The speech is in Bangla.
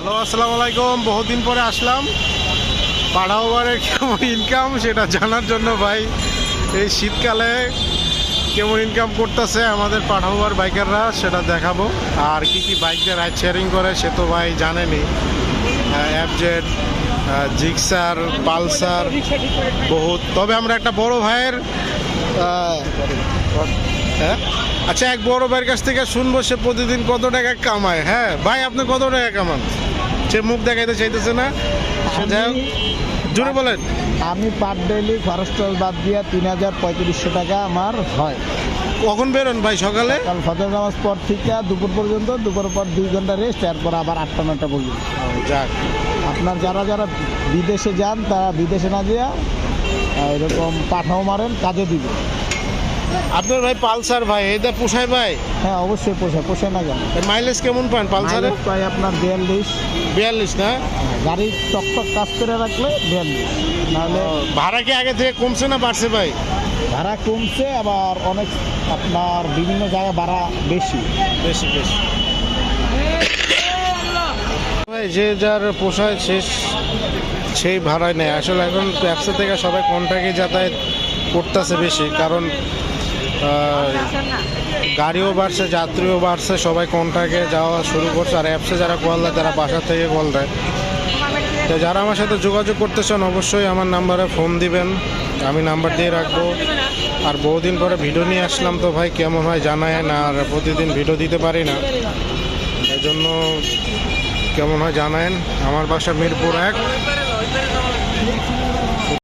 হ্যালো, আসসালামু আলাইকুম। বহুদিন পরে আসলাম। পাড়াওয়ারের কেমন ইনকাম সেটা জানার জন্য ভাই। এই শীতকালে কেমন ইনকাম করতেছে আমাদের পাড়াওয়ার বাইকাররা সেটা দেখাবো। আর কি কি বাইক দিয়ে রাইড শেয়ারিং করে সে তো ভাই জানেনি। এফজেড, জিক্সার, পালসার বহুত। তবে আমরা একটা বড় ভাইয়ের হ্যাঁ আচ্ছা, এক বড় ভাইয়ের কাছ থেকে শুনবো সে প্রতিদিন কত টাকা কামায়। হ্যাঁ ভাই, আপনি কত টাকা কামান? সে মুখ দেখাইতে চাইতেছে না। জোরে বলেন। আমি পার ডেলি খরচ টরচ বাদ দিয়া ৩,৩৫০ টাকা আমার হয়। কখন বেরোন ভাই? সকালে? কাল ফজর নামাজ পর থেকে দুপুর পর্যন্ত, দুপুর পর ২ ঘন্টা রেস্ট, এরপর আবার ৮টা-৯টা পর্যন্ত। যাক, আপনার যারা যারা বিদেশে যান তারা বিদেশে না দিয়া এরকম পাঠাও মারেন, কাজে দিবে। আপনার ভাই পালসার ভাই, এটা পোষায় ভাই? হ্যাঁ অবশ্যই পোষায় না কেন? মাইলেজ কেমন পান পালসারে? মাইলেজ প্রায় আপনার ৪২। ৪২ না? গাড়ি টকটক কাজ করে রাখলে ৪২। নাহলে ভাড়া কি আগে থেকে কমছে না বাড়ছে ভাই? ভাড়া কমছে, আবার অনেক আপনার বিভিন্ন জায়গায় ভাড়া বেশি। বেশি বেশি ভাই, যে যার পোষায় সেই ভাড়ায় নেয়। আসলে এখন ব্যবসা থেকে সবাই কন্ট্রাক্টে যাতায়াত করতেছে বেশি, কারণ গাড়িও বাড়ছে, যাত্রীও বাড়ছে, সবাই কন্ট্রাক্টে যাওয়া শুরু করছে। আর অ্যাপসে যারা কল দেয় তারা বাসা থেকে কল দেয়। তো যারা আমার সাথে যোগাযোগ করতে চান অবশ্যই আমার নাম্বারে ফোন দিবেন, আমি নাম্বার দিয়ে রাখবো। আর বহুদিন পরে ভিডিও নিয়ে আসলাম, তো ভাই কেমন হয় জানায় না। আর প্রতিদিন ভিডিও দিতে পারি না, এই জন্য কেমন হয় জানায়েন। আমার বাসা মিরপুর ১।